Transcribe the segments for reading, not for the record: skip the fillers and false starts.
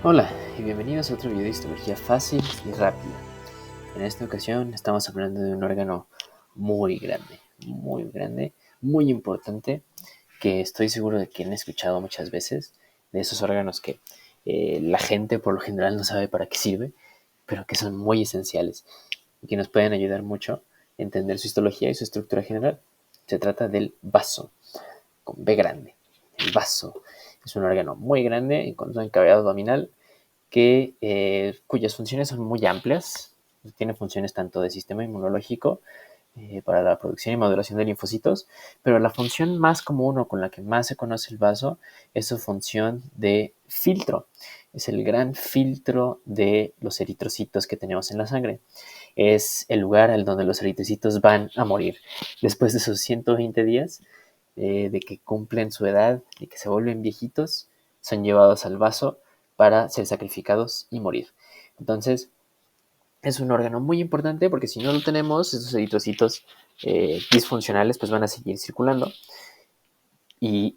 Hola y bienvenidos a otro video de histología fácil y rápida. En esta ocasión estamos hablando de un órgano muy grande, muy importante, que estoy seguro de que han escuchado muchas veces, de esos órganos que la gente por lo general no sabe para qué sirve, pero que son muy esenciales y que nos pueden ayudar mucho a entender su histología y su estructura general. Se trata del vaso, con B grande. El vaso es un órgano muy grande con su encabezado abdominal cuyas funciones son muy amplias. Tiene funciones tanto de sistema inmunológico para la producción y maduración de linfocitos, pero la función más común o con la que más se conoce el vaso es su función de filtro. Es el gran filtro de los eritrocitos que tenemos en la sangre. Es el lugar al donde los eritrocitos van a morir. Después de esos 120 días de que cumplen su edad, de que se vuelven viejitos, son llevados al vaso para ser sacrificados y morir. Entonces, es un órgano muy importante porque si no lo tenemos, esos eritrocitos disfuncionales pues van a seguir circulando. Y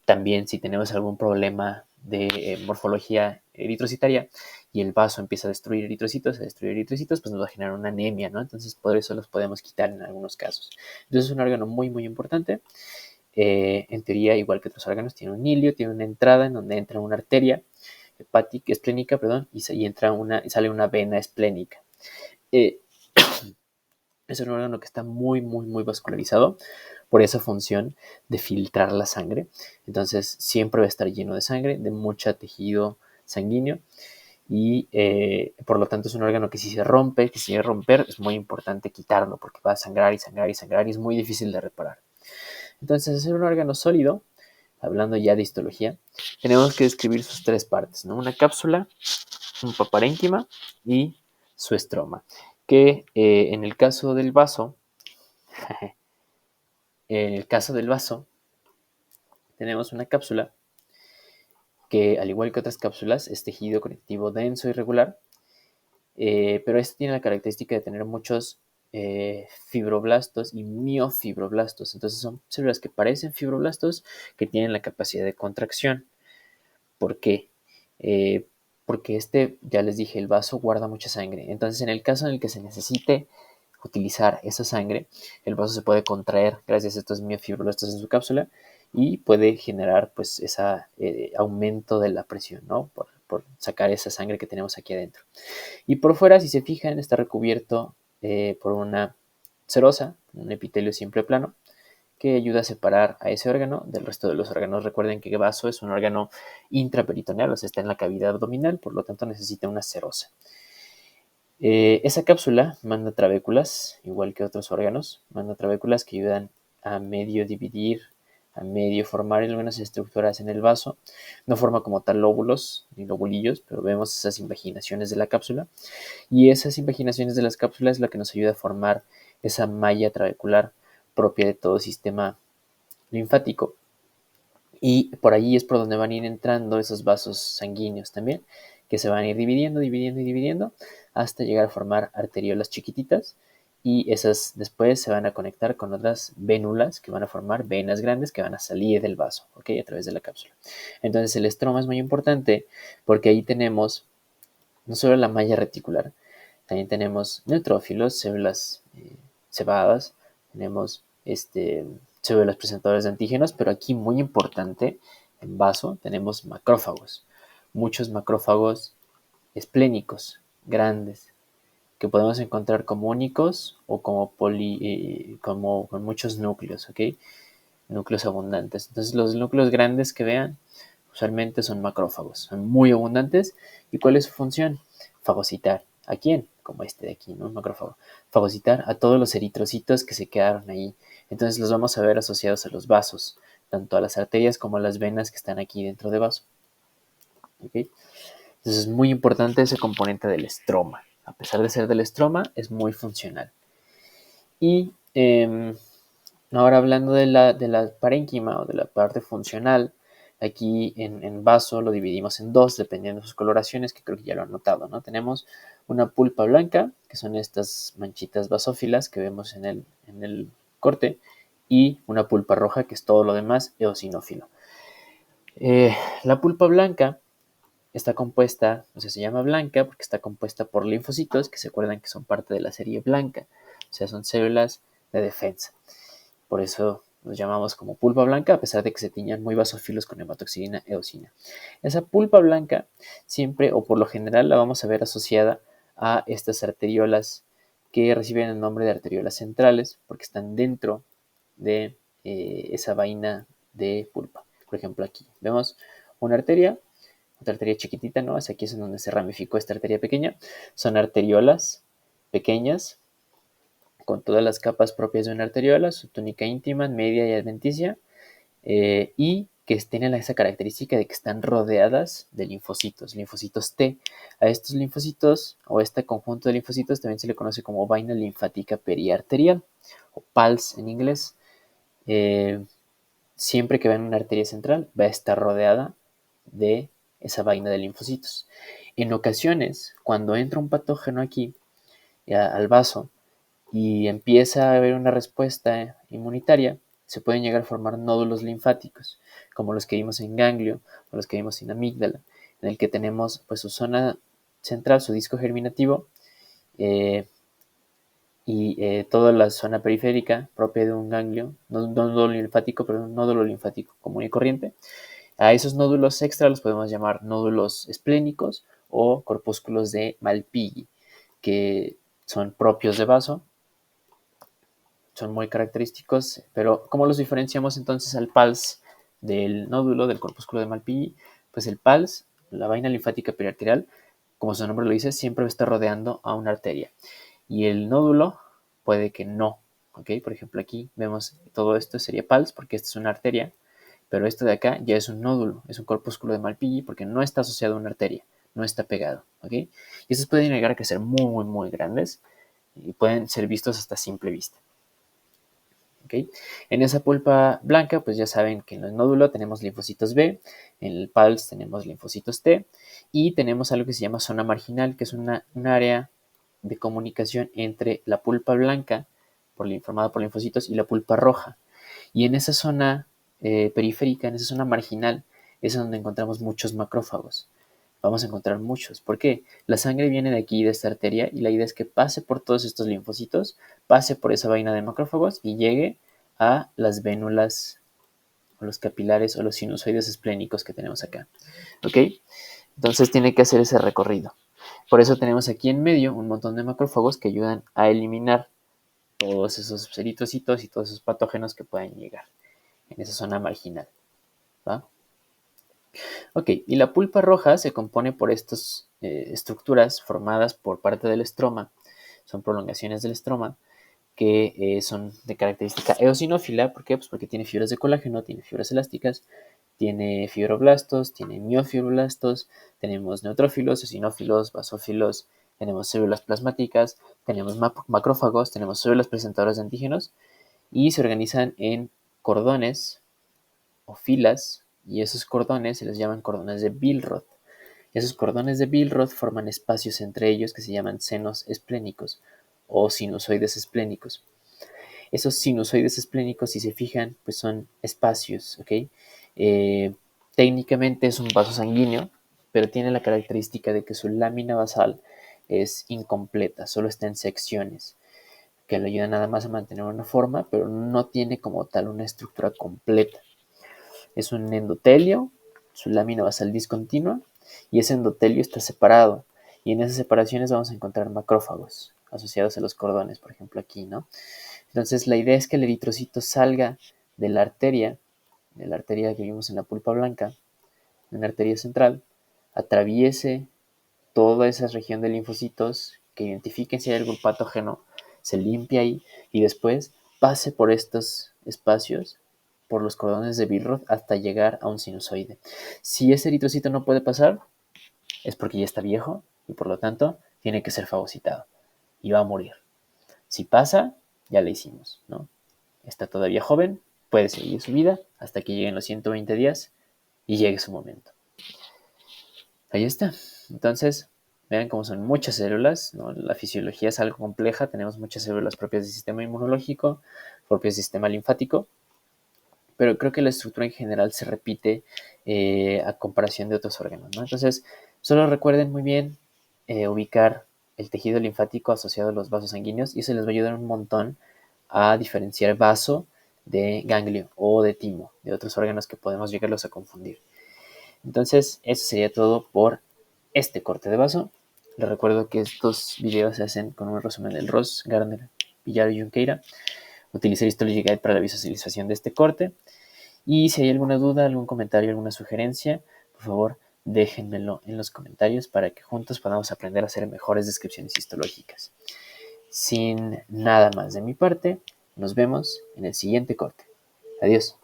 también si tenemos algún problema de morfología eritrocitaria y el vaso empieza a destruir eritrocitos, pues nos va a generar una anemia, ¿no? Entonces por eso los podemos quitar en algunos casos. Entonces es un órgano muy importante. En teoría, igual que otros órganos, tiene un hilio, tiene una entrada en donde entra una arteria hepática, esplénica, perdón, y sale una vena esplénica. Eh, es un órgano que está muy vascularizado por esa función de filtrar la sangre. Entonces, siempre va a estar lleno de sangre, de mucho tejido sanguíneo, y por lo tanto es un órgano que si se rompe, que si se romper, es muy importante quitarlo porque va a sangrar y es muy difícil de reparar. Entonces, hacer un órgano sólido, hablando ya de histología, tenemos que describir sus tres partes, ¿no? Una cápsula, un paparénquima y su estroma. Que en el caso del vaso, tenemos una cápsula que, al igual que otras cápsulas, es tejido conectivo denso y regular, pero este tiene la característica de tener muchos fibroblastos y miofibroblastos. Entonces son células que parecen fibroblastos que tienen la capacidad de contracción. ¿Por qué? Eh, Porque ya les dije, el vaso guarda mucha sangre. Entonces, en el caso en el que se necesite utilizar esa sangre, el vaso se puede contraer gracias a estos miofibroblastos en su cápsula y puede generar pues ese aumento de la presión, ¿no? Por sacar esa sangre que tenemos aquí adentro. Y por fuera, si se fijan, está recubierto por una serosa, un epitelio simple plano, que ayuda a separar a ese órgano del resto de los órganos. Recuerden que el vaso es un órgano intraperitoneal, o sea, está en la cavidad abdominal, por lo tanto necesita una serosa. Esa cápsula manda trabéculas, igual que otros órganos, manda trabéculas que ayudan a medio dividir, a medio formar algunas estructuras en el vaso. No forma como tal lóbulos ni lobulillos, pero vemos esas invaginaciones de la cápsula. Y esas invaginaciones de las cápsulas es la que nos ayuda a formar esa malla trabecular propia de todo sistema linfático. Y por ahí es por donde van a ir entrando esos vasos sanguíneos también, que se van a ir dividiendo hasta llegar a formar arteriolas chiquititas, y esas después se van a conectar con otras vénulas que van a formar venas grandes que van a salir del vaso, ¿ok? A través de la cápsula. Entonces el estroma es muy importante porque ahí tenemos no solo la malla reticular, también tenemos neutrófilos, células cebadas, tenemos células presentadoras de antígenos, pero aquí muy importante, en vaso, tenemos macrófagos. Muchos macrófagos esplénicos, grandes, que podemos encontrar como únicos o como con muchos núcleos, ¿ok? Núcleos abundantes. Entonces los núcleos grandes que vean usualmente son macrófagos, son muy abundantes. ¿Y cuál es su función? Fagocitar. ¿A quién? Como este de aquí, ¿no? Un macrófago. Fagocitar a todos los eritrocitos que se quedaron ahí. Entonces los vamos a ver asociados a los vasos, tanto a las arterias como a las venas que están aquí dentro de vaso. ¿Okay? Entonces es muy importante ese componente del estroma. A pesar de ser del estroma, es muy funcional. Y ahora hablando de la parénquima o de la parte funcional, aquí en vaso lo dividimos en dos, dependiendo de sus coloraciones, que creo que ya lo han notado, ¿no? Tenemos una pulpa blanca, que son estas manchitas basófilas que vemos en el corte, y una pulpa roja, que es todo lo demás eosinófilo. La pulpa blanca está compuesta, o sea, se llama blanca porque está compuesta por linfocitos que se acuerdan que son parte de la serie blanca, o sea, son células de defensa. Por eso los llamamos como pulpa blanca, a pesar de que se tiñan muy basófilos con hematoxilina eosina. Esa pulpa blanca siempre o por lo general la vamos a ver asociada a estas arteriolas que reciben el nombre de arteriolas centrales porque están dentro de esa vaina de pulpa. Por ejemplo, aquí vemos una arteria, otra arteria chiquitita, ¿no? Hacia aquí es en donde se ramificó esta arteria pequeña. Son arteriolas pequeñas con todas las capas propias de una arteriola, su túnica íntima, media y adventicia, y que tienen esa característica de que están rodeadas de linfocitos T. A estos linfocitos o este conjunto de linfocitos también se le conoce como vaina linfática periarterial o PALS en inglés. Siempre que va en una arteria central va a estar rodeada de esa vaina de linfocitos. En ocasiones, cuando entra un patógeno aquí al vaso y empieza a haber una respuesta inmunitaria, se pueden llegar a formar nódulos linfáticos, como los que vimos en ganglio o los que vimos en amígdala, en el que tenemos pues su zona central, su disco germinativo, y toda la zona periférica propia de un ganglio, no un nódulo linfático, pero un nódulo linfático común y corriente. A esos nódulos extra los podemos llamar nódulos esplénicos o corpúsculos de Malpighi, que son propios de vaso, son muy característicos, pero ¿cómo los diferenciamos entonces al PALS del nódulo del corpúsculo de Malpighi? Pues el PALS, la vaina linfática periarterial, como su nombre lo dice, siempre está rodeando a una arteria. Y el nódulo puede que no, ¿ok? Por ejemplo, aquí vemos todo esto sería PALS porque esta es una arteria, pero esto de acá ya es un nódulo, es un corpúsculo de Malpighi porque no está asociado a una arteria, no está pegado, ¿ok? Y estos pueden llegar a crecer muy, muy grandes y pueden ser vistos hasta simple vista. ¿Okay? En esa pulpa blanca, pues ya saben que en el nódulo tenemos linfocitos B, en el PALS tenemos linfocitos T y tenemos algo que se llama zona marginal, que es un área de comunicación entre la pulpa blanca, formada por linfocitos, y la pulpa roja. Y en esa zona periférica, en esa zona marginal, es donde encontramos muchos macrófagos. Vamos a encontrar muchos. ¿Por qué? La sangre viene de aquí, de esta arteria, y la idea es que pase por todos estos linfocitos, pase por esa vaina de macrófagos y llegue a las vénulas o los capilares o los sinusoides esplénicos que tenemos acá. ¿Ok? Entonces tiene que hacer ese recorrido. Por eso tenemos aquí en medio un montón de macrófagos que ayudan a eliminar todos esos eritrocitos y todos esos patógenos que pueden llegar en esa zona marginal. ¿Va? Ok, y la pulpa roja se compone por estas estructuras formadas por parte del estroma, son prolongaciones del estroma, que son de característica eosinófila. ¿Por qué? Pues porque tiene fibras de colágeno, tiene fibras elásticas, tiene fibroblastos, tiene miofibroblastos, tenemos neutrófilos, eosinófilos, basófilos, tenemos células plasmáticas, tenemos macrófagos, tenemos células presentadoras de antígenos y se organizan en cordones o filas, y esos cordones se les llaman cordones de Billroth. Esos cordones de Billroth forman espacios entre ellos que se llaman senos esplénicos o sinusoides esplénicos. Esos sinusoides esplénicos, si se fijan, pues son espacios, ¿ok? Técnicamente es un vaso sanguíneo, pero tiene la característica de que su lámina basal es incompleta, solo está en secciones, que le ayudan nada más a mantener una forma, pero no tiene como tal una estructura completa. Es un endotelio, su lámina basal discontinua, y ese endotelio está separado. Y en esas separaciones vamos a encontrar macrófagos asociados a los cordones, por ejemplo aquí, ¿no? Entonces la idea es que el eritrocito salga de la arteria que vimos en la pulpa blanca, una arteria central, atraviese toda esa región de linfocitos, que identifiquen si hay algún patógeno, se limpia ahí y después pase por estos espacios, por los cordones de Billroth hasta llegar a un sinusoide. Si ese eritrocito no puede pasar, es porque ya está viejo y por lo tanto tiene que ser fagocitado y va a morir. Si pasa, ya le hicimos, ¿no? Está todavía joven, puede seguir su vida hasta que lleguen los 120 días y llegue su momento. Ahí está. Entonces, vean cómo son muchas células, ¿no? La fisiología es algo compleja, tenemos muchas células propias del sistema inmunológico, propias del sistema linfático, pero creo que la estructura en general se repite a comparación de otros órganos, ¿no? Entonces, Solo recuerden muy bien ubicar el tejido linfático asociado a los vasos sanguíneos y eso les va a ayudar un montón a diferenciar vaso de ganglio o de timo, de otros órganos que podemos llegarlos a confundir. Entonces, eso sería todo por este corte de vaso. Les recuerdo que estos videos se hacen con un resumen del Ross, Gardner, Villar y Junqueira. Utilicé Histology Guide para la visualización de este corte. Y si hay alguna duda, algún comentario, alguna sugerencia, por favor, déjenmelo en los comentarios para que juntos podamos aprender a hacer mejores descripciones histológicas. Sin nada más de mi parte, nos vemos en el siguiente corte. Adiós.